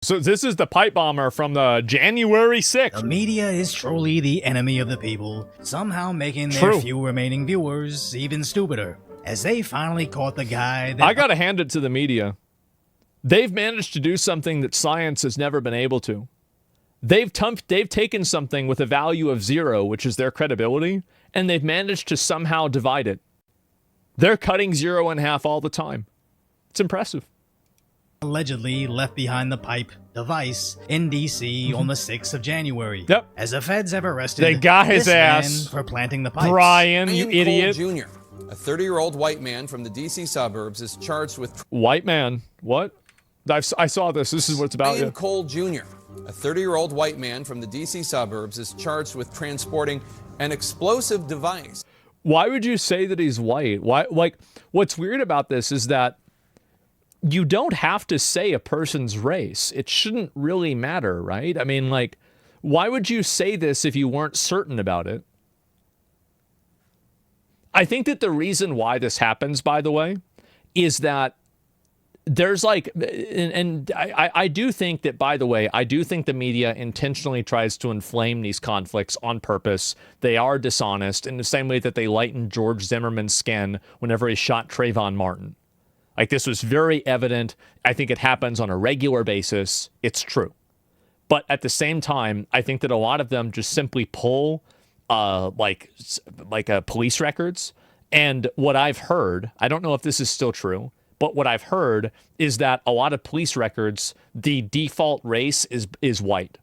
So this is the pipe bomber from the January 6th. The media is truly the enemy of the people, somehow making their few remaining viewers even stupider, as they finally caught the guy that... I gotta hand it to the media. They've managed to do something that science has never been able to. They've taken something with a value of 0, which is their credibility, and they've managed to somehow divide it. They're cutting 0 in half all the time. It's impressive. Allegedly left behind the pipe device in D.C. on the 6th of January. Yep. As the feds have arrested they got his this ass man for planting the pipes. Brian, you idiot. Jr., a 30-year-old white man from the D.C. suburbs, is charged with... White man. What? I saw this. This is what it's about. Brian Cole Jr., a 30-year-old white man from the D.C. suburbs, is charged with transporting an explosive device. Why would you say that he's white? Why? Like, what's weird about this is that you don't have to say a person's race. It shouldn't really matter, right? I mean, like, why would you say this if you weren't certain about it? I think that the reason why this happens, by the way, is that there's like, and I do think that, by the way, I do think the media intentionally tries to inflame these conflicts on purpose. They are dishonest in the same way that they lightened George Zimmerman's skin whenever he shot Trayvon Martin. Like, this was very evident. I think it happens on a regular basis. It's true. But at the same time, I think that a lot of them just simply pull like police records. And what I've heard, I don't know if this is still true, but what I've heard is that a lot of police records, the default race is white.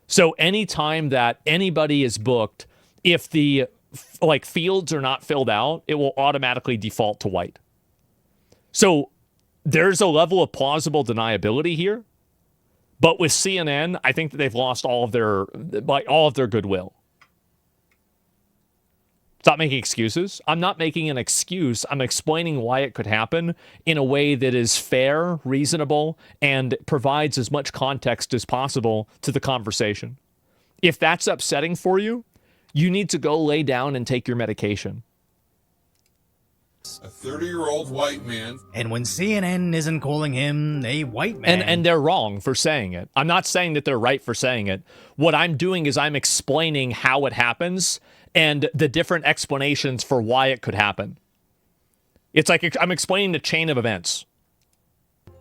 So anytime that anybody is booked, if the fields are not filled out, it will automatically default to white. So there's a level of plausible deniability here, but with CNN, I think that they've lost all of their goodwill. Stop making excuses. I'm not making an excuse. I'm explaining why it could happen in a way that is fair, reasonable, and provides as much context as possible to the conversation. If that's upsetting for you, you need to go lay down and take your medication. A 30-year-old white man. And when CNN isn't calling him a white man... And they're wrong for saying it. I'm not saying that they're right for saying it. What I'm doing is I'm explaining how it happens and the different explanations for why it could happen. It's like I'm explaining the chain of events.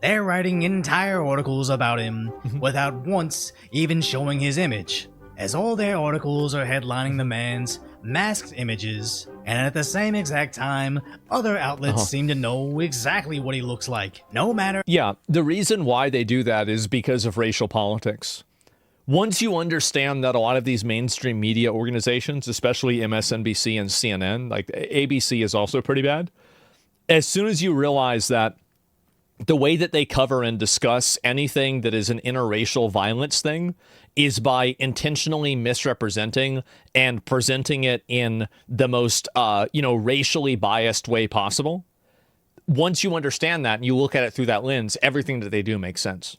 They're writing entire articles about him without once even showing his image, as all their articles are headlining the man's masked images, and at the same exact time, other outlets seem to know exactly what he looks like, no matter... Yeah, the reason why they do that is because of racial politics. Once you understand that a lot of these mainstream media organizations, especially MSNBC and CNN, like ABC is also pretty bad, as soon as you realize that the way that they cover and discuss anything that is an interracial violence thing is by intentionally misrepresenting and presenting it in the most, racially biased way possible. Once you understand that and you look at it through that lens, everything that they do makes sense.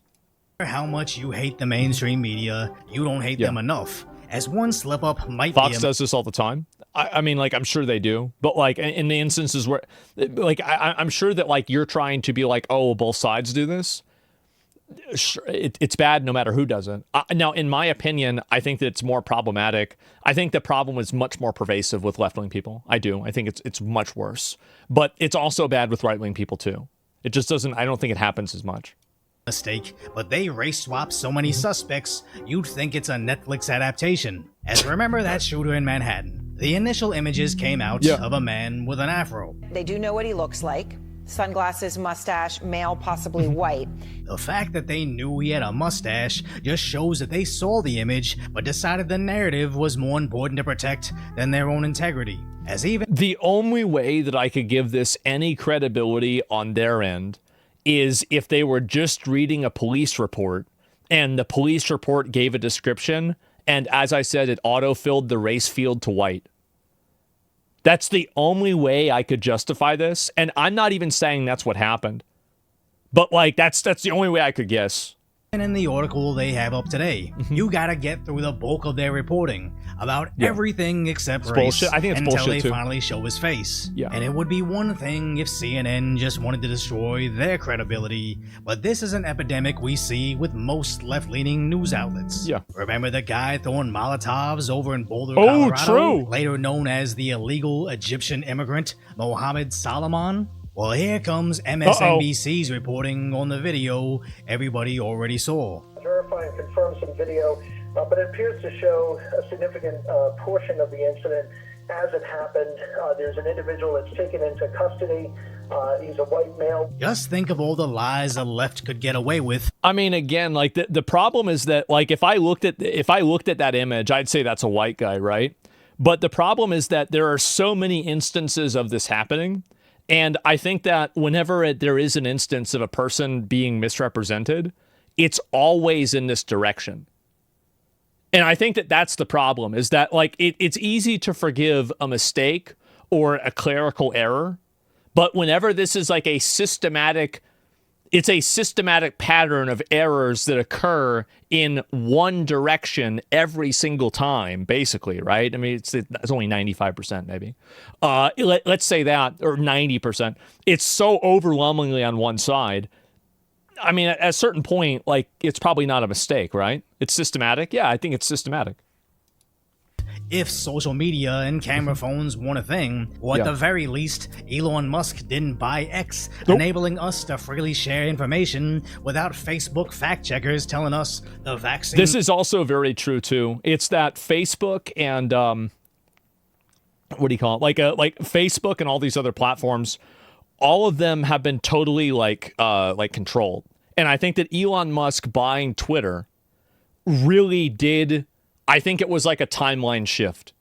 How much you hate the mainstream media, you don't hate them enough. As one slip up might Fox does this all the time. I mean, I'm sure they do. But, in the instances where, I'm sure that, you're trying to be like, oh, both sides do this. It's bad no matter who does it. Now, in my opinion, I think that it's more problematic. I think the problem is much more pervasive with left-wing people. I do. I think it's much worse. But it's also bad with right-wing people, too. It just doesn't, I don't think it happens as much. Mistake, but they race swap so many suspects, you'd think it's a Netflix adaptation. As remember that shooter in Manhattan? The initial images came out of a man with an afro. They do know what he looks like. Sunglasses, mustache, male, possibly white. The fact that they knew he had a mustache just shows that they saw the image, but decided the narrative was more important to protect than their own integrity. As even the only way that I could give this any credibility on their end is if they were just reading a police report and the police report gave a description and, as I said, it auto-filled the race field to white. That's the only way I could justify this, and I'm not even saying that's what happened. But, that's the only way I could guess. in the article they have up today. You gotta get through the bulk of their reporting about everything except It's race bullshit. I think it's until bullshit they too. finally show his face. Yeah. And it would be one thing if CNN just wanted to destroy their credibility, but this is an epidemic we see with most left-leaning news outlets. Yeah. Remember the guy throwing Molotovs over in Boulder, Oh, Colorado? true. Later known as the illegal Egyptian immigrant Mohammed Salman? Well, here comes MSNBC's reporting on the video everybody already saw. Verify and confirm some video, but it appears to show a significant portion of the incident as it happened. There's an individual that's taken into custody. He's a white male. Just think of all the lies the left could get away with. I mean, again, like the problem is that, like, if I looked at that image, I'd say that's a white guy, right? But the problem is that there are so many instances of this happening. And I think that whenever there is an instance of a person being misrepresented, it's always in this direction. And I think that that's the problem, is that, like, it's easy to forgive a mistake or a clerical error. But whenever this is like it's a systematic pattern of errors that occur in one direction every single time, basically, right? I mean, it's only 95% maybe. Let's say that, or 90%. It's so overwhelmingly on one side. I mean, at a certain point, like, it's probably not a mistake, right? It's systematic. Yeah, I think it's systematic. If social media and camera phones weren't a thing, or at the very least, Elon Musk didn't buy X, enabling us to freely share information without Facebook fact-checkers telling us the vaccine... This is also very true, too. It's that Facebook and, what do you call it? Like Facebook and all these other platforms, all of them have been totally, like controlled. And I think that Elon Musk buying Twitter really did... I think it was like a timeline shift,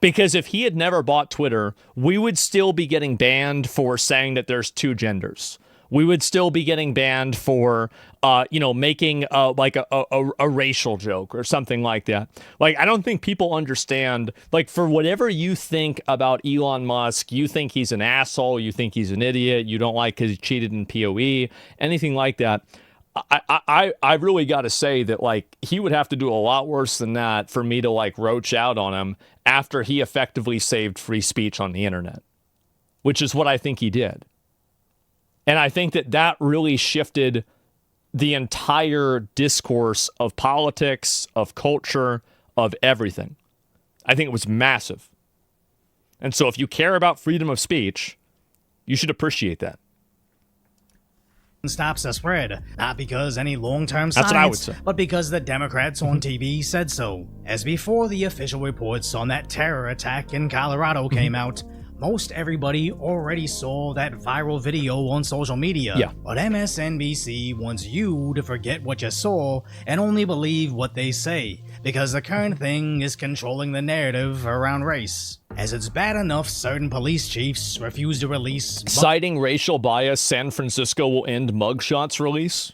because if he had never bought Twitter, we would still be getting banned for saying that there's two genders. We would still be getting banned for, making like a racial joke or something like that. Like, I don't think people understand, like, for whatever you think about Elon Musk, you think he's an asshole, you think he's an idiot, you don't like because he cheated in PoE, anything like that. I really got to say that, like, he would have to do a lot worse than that for me to, like, roach out on him after he effectively saved free speech on the internet, which is what I think he did. And I think that really shifted the entire discourse of politics, of culture, of everything. I think it was massive. And so if you care about freedom of speech, you should appreciate that. Stops the spread, not because any long-term That's what I would science, say. but because the Democrats on TV said so. As before the official reports on that terror attack in Colorado came out, most everybody already saw that viral video on social media. Yeah. But MSNBC wants you to forget what you saw and only believe what they say, because the current thing is controlling the narrative around race. As it's bad enough certain police chiefs refuse to release... Citing racial bias, San Francisco will end mugshots release.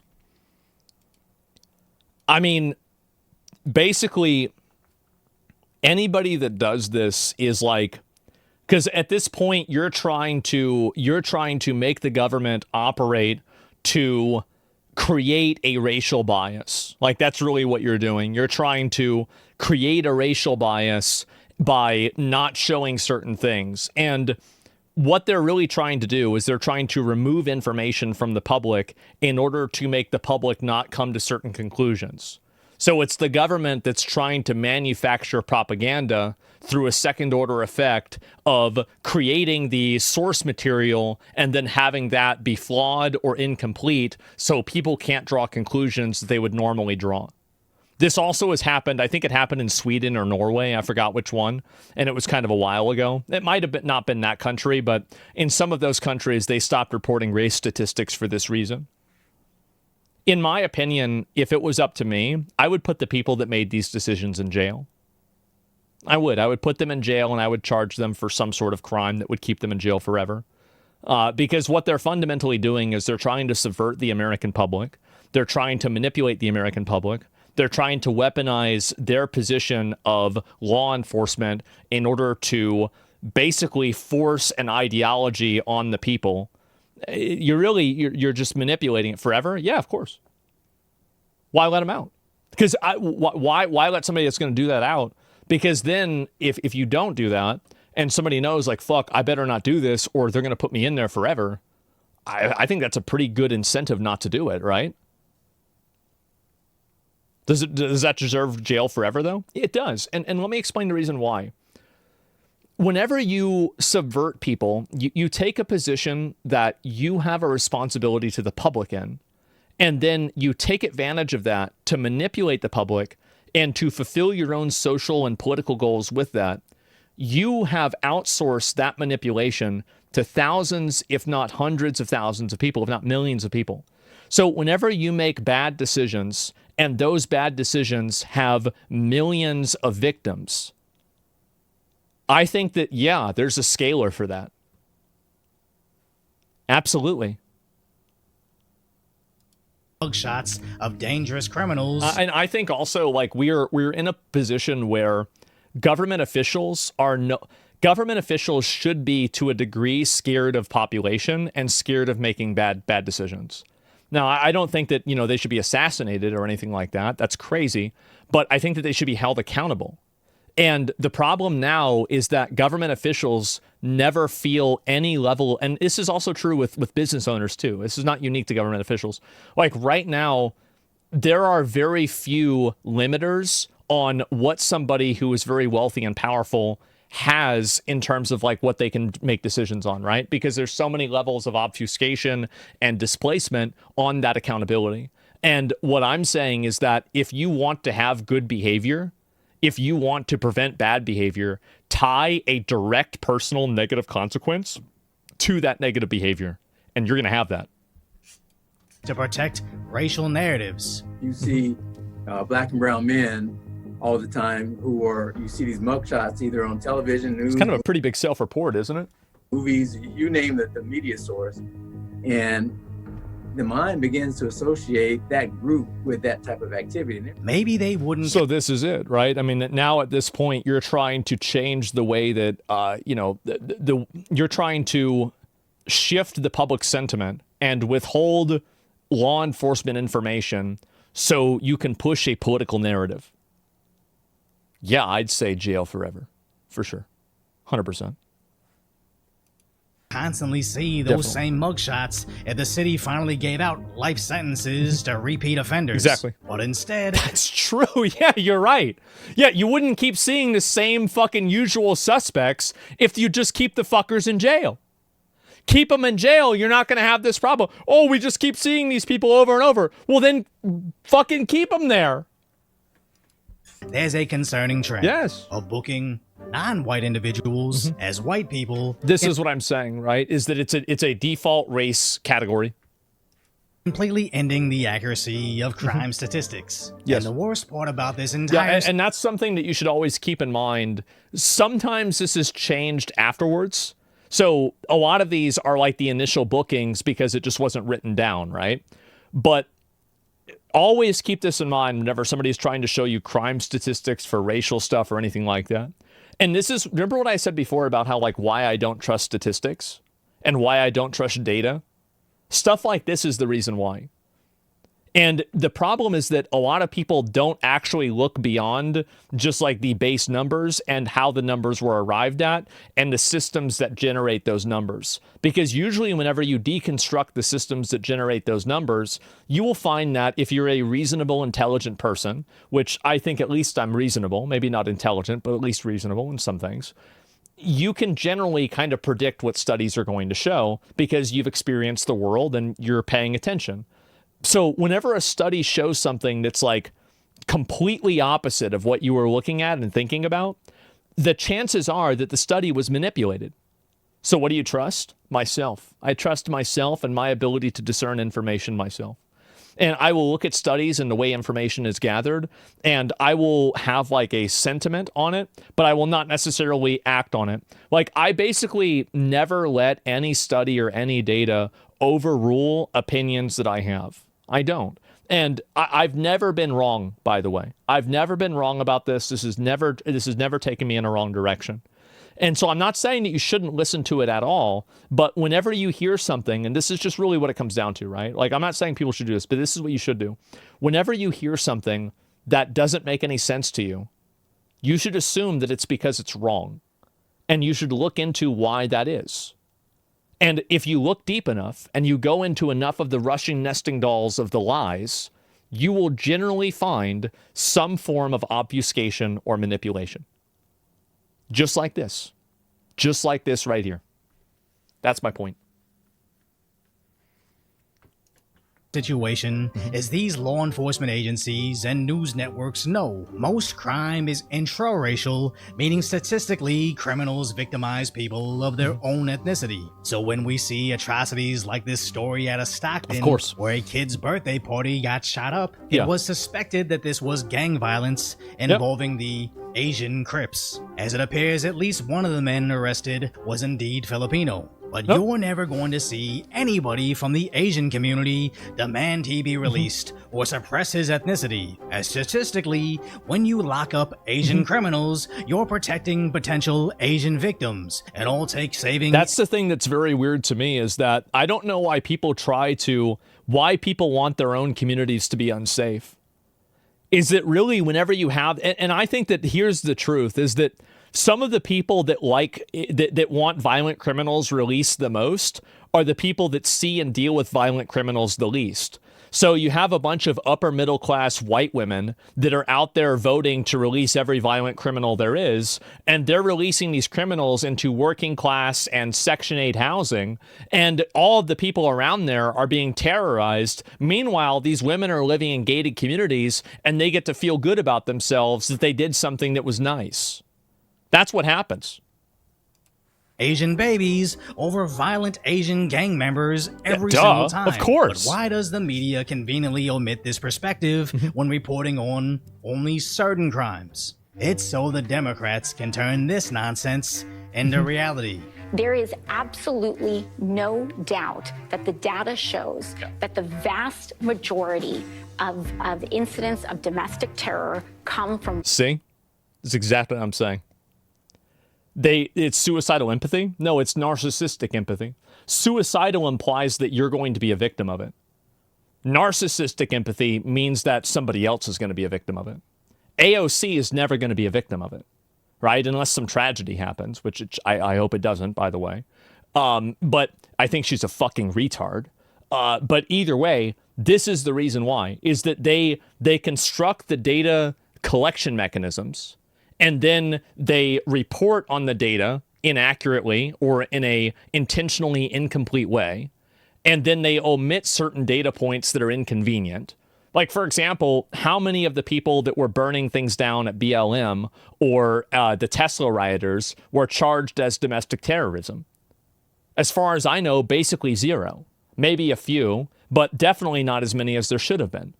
I mean, basically, anybody that does this is like... Because at this point, you're trying to make the government operate to create a racial bias. Like, that's really what you're doing. You're trying to create a racial bias by not showing certain things. And what they're really trying to do is they're trying to remove information from the public in order to make the public not come to certain conclusions. So it's the government that's trying to manufacture propaganda through a second order effect of creating the source material and then having that be flawed or incomplete so people can't draw conclusions that they would normally draw. This also has happened, I think it happened in Sweden or Norway, I forgot which one, and it was kind of a while ago. It might have not been that country, but in some of those countries, they stopped reporting race statistics for this reason. In my opinion, if it was up to me, I would put the people that made these decisions in jail. I would put them in jail, and I would charge them for some sort of crime that would keep them in jail forever. Because what they're fundamentally doing is they're trying to subvert the American public. They're trying to manipulate the American public. They're trying to weaponize their position of law enforcement in order to basically force an ideology on the people. You're just manipulating it forever? Yeah, of course. Why let them out? Because why let somebody that's going to do that out? Because then if you don't do that and somebody knows like, fuck, I better not do this or they're going to put me in there forever, I think that's a pretty good incentive not to do it, right? Does that deserve jail forever, though? It does. And let me explain the reason why. Whenever you subvert people, you take a position that you have a responsibility to the public in, and then you take advantage of that to manipulate the public and to fulfill your own social and political goals with that. You have outsourced that manipulation to thousands, if not hundreds of thousands of people, if not millions of people. So whenever you make bad decisions and those bad decisions have millions of victims, I think that, yeah, there's a scalar for that. Absolutely. Mugshots of dangerous criminals. And I think also, like, we're in a position where government officials should be, to a degree, scared of population and scared of making bad decisions. Now, I don't think that, they should be assassinated or anything like that. That's crazy. But I think that they should be held accountable. And the problem now is that government officials never feel any level, and this is also true with business owners too. This is not unique to government officials. Like right now, there are very few limiters on what somebody who is very wealthy and powerful has in terms of like what they can make decisions on, right? Because there's so many levels of obfuscation and displacement on that accountability. And what I'm saying is that if you want to have good behavior, if you want to prevent bad behavior, tie a direct personal negative consequence to that negative behavior, and you're going to have that. To protect racial narratives. You see black and brown men all the time you see these mugshots either on television, news. It's kind of a pretty big self-report, isn't it? Movies, you name the media source. And the mind begins to associate that group with that type of activity. Maybe they wouldn't. So this is it, right? I mean, now at this point, you're trying to change the way that, you're trying to shift the public sentiment and withhold law enforcement information so you can push a political narrative. Yeah, I'd say jail forever, for sure. 100%. Constantly see those same mugshots if the city finally gave out life sentences to repeat offenders. Exactly. But instead... That's true. Yeah, you're right. Yeah, you wouldn't keep seeing the same fucking usual suspects if you just keep the fuckers in jail. Keep them in jail, you're not going to have this problem. Oh, we just keep seeing these people over and over. Well, then fucking keep them there. There's a concerning trend of booking non-white individuals as white people. This is what I'm saying, right? Is that it's a default race category. Completely ending the accuracy of crime statistics. Yes. And the worst part about this entire... and that's something that you should always keep in mind. Sometimes this is changed afterwards. So a lot of these are like the initial bookings because it just wasn't written down, right? But always keep this in mind whenever somebody's trying to show you crime statistics for racial stuff or anything like that. And this is, remember what I said before about how, like, why I don't trust statistics and why I don't trust data? Stuff like this is the reason why. And the problem is that a lot of people don't actually look beyond just like the base numbers and how the numbers were arrived at and the systems that generate those numbers. Because usually whenever you deconstruct the systems that generate those numbers, you will find that if you're a reasonable, intelligent person, which I think at least I'm reasonable, maybe not intelligent, but at least reasonable in some things, you can generally kind of predict what studies are going to show because you've experienced the world and you're paying attention. So whenever a study shows something that's like completely opposite of what you were looking at and thinking about, the chances are that the study was manipulated. So what do you trust? Myself. I trust myself and my ability to discern information myself. And I will look at studies and the way information is gathered, and I will have like a sentiment on it, but I will not necessarily act on it. Like I basically never let any study or any data overrule opinions that I have. I don't. And I've never been wrong, by the way. I've never been wrong about this. This has never taken me in a wrong direction. And so I'm not saying that you shouldn't listen to it at all, but whenever you hear something, and this is just really what it comes down to, right? Like, I'm not saying people should do this, but this is what you should do. Whenever you hear something that doesn't make any sense to you, you should assume that it's because it's wrong. And you should look into why that is. And if you look deep enough and you go into enough of the rushing nesting dolls of the lies, you will generally find some form of obfuscation or manipulation. Just like this. Just like this right here. That's my point. Situation is these law enforcement agencies and news networks know most crime is intraracial, meaning statistically criminals victimize people of their own ethnicity. So when we see atrocities like this story out of Stockton, Of course. where a kid's birthday party got shot up, Yeah. it was suspected that this was gang violence involving the Asian Crips. As it appears, at least one of the men arrested was indeed Filipino. But you're never going to see anybody from the Asian community demand he be released or suppress his ethnicity, as statistically, when you lock up Asian criminals, you're protecting potential Asian victims. It all takes saving... That's the thing that's very weird to me, is that I don't know why people want their own communities to be unsafe. Is it really whenever you have... And I think that here's the truth, is that some of the people that want violent criminals released the most are the people that see and deal with violent criminals the least. So you have a bunch of upper middle class white women that are out there voting to release every violent criminal there is, and they're releasing these criminals into working class and Section 8 housing, and all of the people around there are being terrorized. Meanwhile, these women are living in gated communities, and they get to feel good about themselves that they did something that was nice. That's what happens. Asian babies over violent Asian gang members every single time. Of course. But why does the media conveniently omit this perspective when reporting on only certain crimes? It's so the Democrats can turn this nonsense into reality. There is absolutely no doubt that the data shows that the vast majority of incidents of domestic terror come from... See? That's exactly what I'm saying. It's suicidal empathy? No, it's narcissistic empathy. Suicidal implies that you're going to be a victim of it. Narcissistic empathy means that somebody else is going to be a victim of it. AOC is never going to be a victim of it, right? Unless some tragedy happens, which I hope it doesn't, by the way. But I think she's a fucking retard. But either way, this is the reason why, is that they construct the data collection mechanisms, and then they report on the data inaccurately or in a intentionally incomplete way, and then they omit certain data points that are inconvenient. Like, for example, how many of the people that were burning things down at BLM or the Tesla rioters were charged as domestic terrorism? As far as I know, basically zero. Maybe a few, but definitely not as many as there should have been.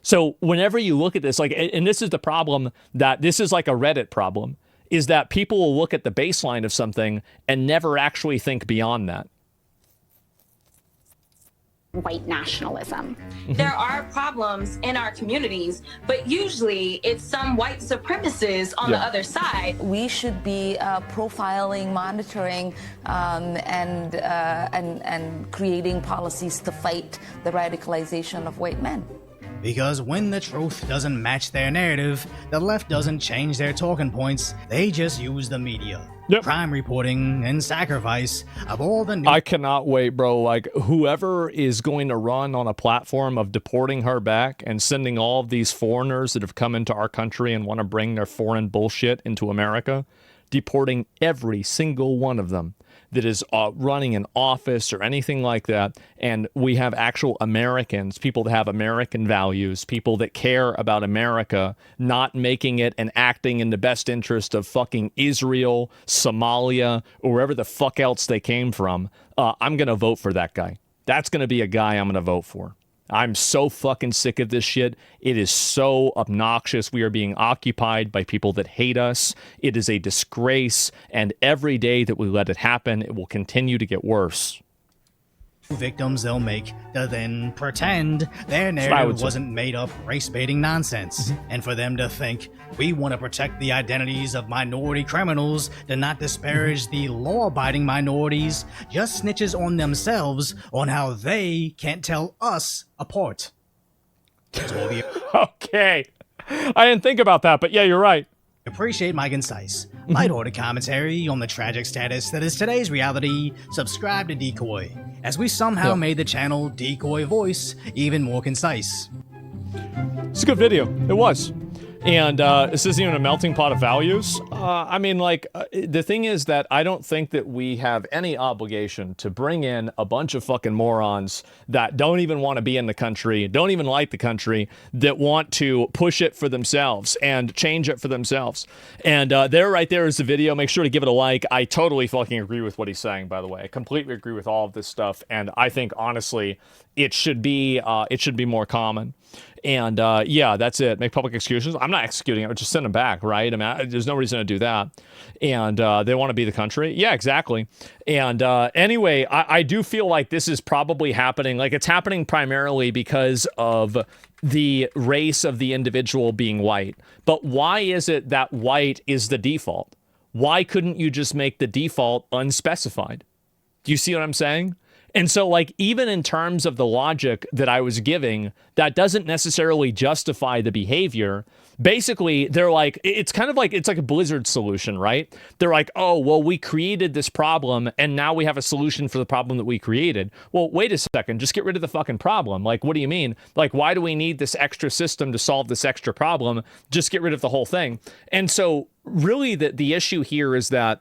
So whenever you look at this, like, and this is the problem, that this is like a Reddit problem, is that people will look at the baseline of something and never actually think beyond that. white nationalism. There are problems in our communities, but usually it's some white supremacists on the other side. We should be profiling, monitoring, and creating policies to fight the radicalization of white men. Because when the truth doesn't match their narrative, the left doesn't change their talking points, they just use the media. Crime reporting and sacrifice of all the new... I cannot wait, bro. Like, whoever is going to run on a platform of deporting her back and sending all of these foreigners that have come into our country and want to bring their foreign bullshit into America, deporting every single one of them that is running an office or anything like that, and we have actual Americans, people that have American values, people that care about America, not making it and acting in the best interest of fucking Israel, Somalia, or wherever the fuck else they came from. I'm going to vote for that guy. That's going to be a guy I'm going to vote for. I'm so fucking sick of this shit. It is so obnoxious. We are being occupied by people that hate us. It is a disgrace. And every day that we let it happen, it will continue to get worse. victims they'll make to then pretend their I would narrative say. wasn't made up race-baiting nonsense, and for them to think we want to protect the identities of minority criminals to not disparage the law-abiding minorities just snitches on themselves on how they can't tell us apart. So we Okay. I didn't think about that, but yeah, you're right. appreciate my concise, lighthearted commentary on the tragic status that is today's reality. Subscribe to Decoy, as we somehow made the channel Decoy Voice even more concise. It's a good video. It was. And this isn't even a melting pot of values. I mean, like, the thing is that I don't think that we have any obligation to bring in a bunch of fucking morons that don't even want to be in the country, don't even like the country, that want to push it for themselves and change it for themselves. And there, right there is the video. Make sure to give it a like. I totally fucking agree with what he's saying, by the way. I completely agree with all of this stuff. And I think, honestly, it should be more common. And yeah, that's it. Make public executions. I'm not executing it. Just send them back, right? I mean, there's no reason to do that. And they want to be the country. Yeah, exactly. And anyway, I do feel like this is probably happening. Like, it's happening primarily because of the race of the individual being white. But why is it that white is the default? Why couldn't you just make the default unspecified? Do you see what I'm saying? And so, like, even in terms of the logic that I was giving, that doesn't necessarily justify the behavior. Basically, they're like, it's kind of like, it's like a Blizzard solution, right? They're like, oh, well, we created this problem, and now we have a solution for the problem that we created. Well, wait a second, just get rid of the fucking problem. Like, what do you mean? Like, why do we need this extra system to solve this extra problem? Just get rid of the whole thing. And so, really, the issue here is that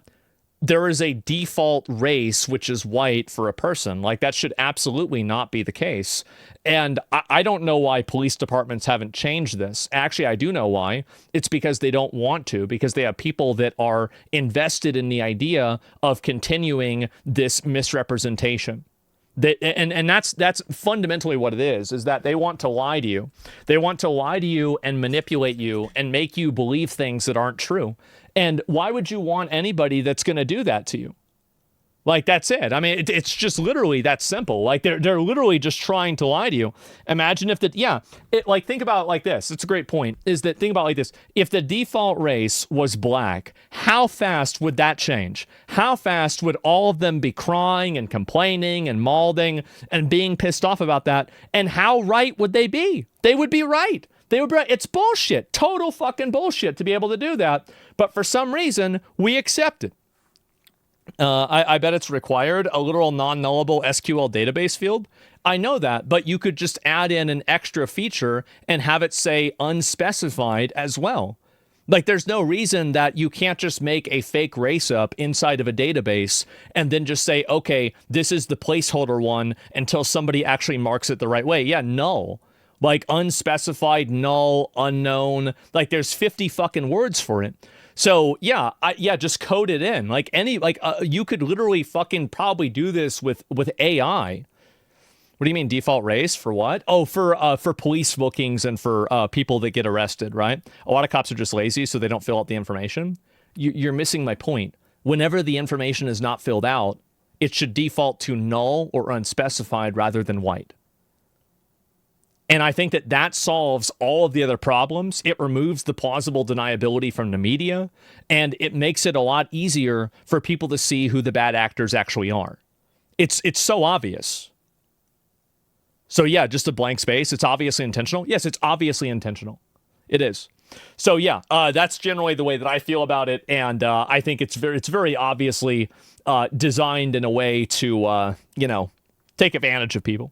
there is a default race, which is white, for a person. Like, that should absolutely not be the case. And I don't know why police departments haven't changed this. Actually, I do know why. It's because they don't want to, because they have people that are invested in the idea of continuing this misrepresentation. And that's fundamentally what it is that they want to lie to you. They want to lie to you and manipulate you and make you believe things that aren't true. And why would you want anybody that's going to do that to you? Like, that's it. I mean, it's just literally that simple. Like, they're literally just trying to lie to you. Imagine if like, think about it like this. It's a great point, is that, think about it like this. If the default race was black, how fast would that change? How fast would all of them be crying and complaining and mauling and being pissed off about that? And how right would they be? They would be right. They would be right. It's bullshit. Total fucking bullshit to be able to do that. But for some reason, we accept it. I bet it's required, a literal non-nullable SQL database field. I know that, but you could just add in an extra feature and have it say unspecified as well. Like, there's no reason that you can't just make a fake race up inside of a database and then just say, okay, this is the placeholder one until somebody actually marks it the right way. Yeah, null. Like, unspecified, null, unknown. Like, there's 50 fucking words for it. So yeah, just code it in. Like, you could literally fucking probably do this with AI. What do you mean default race for what? Oh, for police bookings and for people that get arrested, right? A lot of cops are just lazy, so they don't fill out the information. You're missing my point. Whenever the information is not filled out, it should default to null or unspecified rather than white. And I think that solves all of the other problems. It removes the plausible deniability from the media, and it makes it a lot easier for people to see who the bad actors actually are. It's so obvious. So yeah, just a blank space. It's obviously intentional. Yes, it's obviously intentional. It is. So yeah, that's generally the way that I feel about it, and I think it's very obviously designed in a way to take advantage of people.